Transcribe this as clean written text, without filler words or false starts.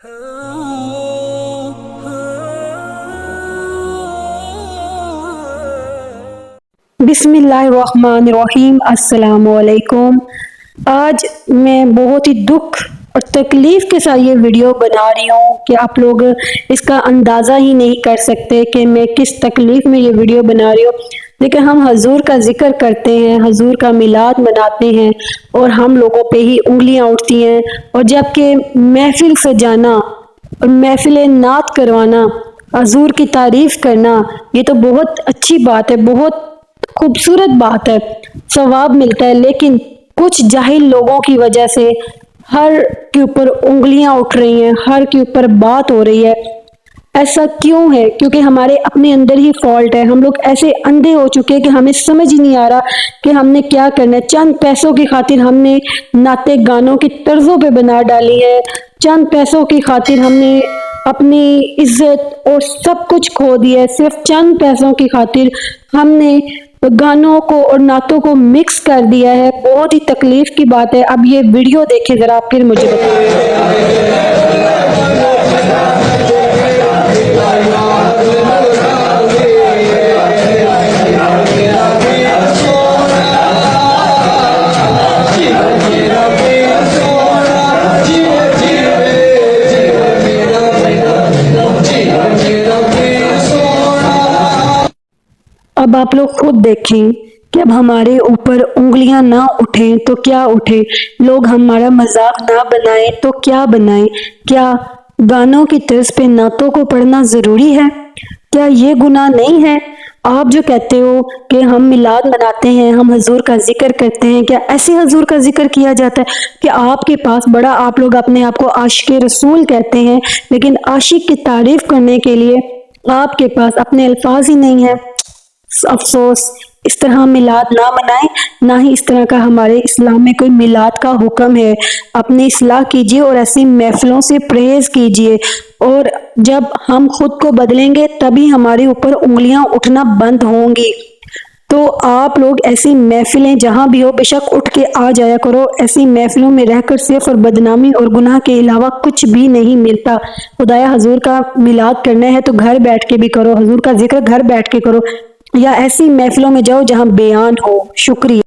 बिस्मिल्लाहिर्रहमानिर्रहीम। अस्सलामुअलैकुम। आज मैं बहुत ही दुख और तकलीफ़ के साथ ये वीडियो बना रही हूँ कि आप लोग इसका अंदाज़ा ही नहीं कर सकते कि मैं किस तकलीफ़ में ये वीडियो बना रही हूँ। लेकिन हम हजूर का जिक्र करते हैं, हजूर का मिलाद मनाते हैं और हम लोगों पे ही उंगलियां उठती हैं। और जबकि महफिल सजाना और महफिल नात करवाना, हजूर की तारीफ़ करना, ये तो बहुत अच्छी बात है, बहुत खूबसूरत बात है, सवाब मिलता है। लेकिन कुछ जाहिल लोगों की वजह से हर के ऊपर उंगलियां उठ रही हैं, हर के ऊपर बात हो रही है। ऐसा क्यों है? क्योंकि हमारे अपने अंदर ही फॉल्ट है। हम लोग ऐसे अंधे हो चुके हैं कि हमें समझ ही नहीं आ रहा कि हमने क्या करना है। चंद पैसों की खातिर हमने नाते गानों की तर्जों पे बना डाली है। चंद पैसों की खातिर हमने अपनी इज्जत और सब कुछ खो दिया है। सिर्फ चंद पैसों की खातिर हमने गानों को और नातों को मिक्स कर दिया है। बहुत ही तकलीफ की बात है। अब ये वीडियो देखें जरा, फिर मुझे बताएं। अब आप लोग खुद देखें कि अब हमारे ऊपर उंगलियां ना उठें तो क्या उठे, लोग हमारा मजाक ना बनाएं तो क्या बनाएं। क्या गानों की तर्ज पे नातों को पढ़ना जरूरी है? क्या ये गुनाह नहीं है? आप जो कहते हो कि हम मिलाद मनाते हैं, हम हजूर का जिक्र करते हैं, क्या ऐसे हजूर का जिक्र किया जाता है कि आपके पास बड़ा, आप लोग अपने आप को आशिक रसूल कहते हैं, लेकिन आशिक की तारीफ करने के लिए आपके पास अपने अल्फाज ही नहीं है। अफसोस, इस तरह मिलाद ना मनाएं, ना ही इस तरह का हमारे इस्लाम में कोई मिलाद का हुक्म है। अपनी इस्लाह कीजिए और ऐसी महफिलों से परहेज कीजिए। और जब हम खुद को बदलेंगे तभी हमारे ऊपर उंगलियां उठना बंद होंगी। तो आप लोग ऐसी महफिलें जहां भी हो बेशक उठ के आ जाया करो। ऐसी महफिलों में रहकर सिर्फ और बदनामी और गुनाह के अलावा कुछ भी नहीं मिलता। खुदाया हजूर का मिलाद करना है तो घर बैठ के भी करो, हजूर का जिक्र घर बैठ के करो, या ऐसी महफिलों में जाओ जहां बयान हो। शुक्रिया।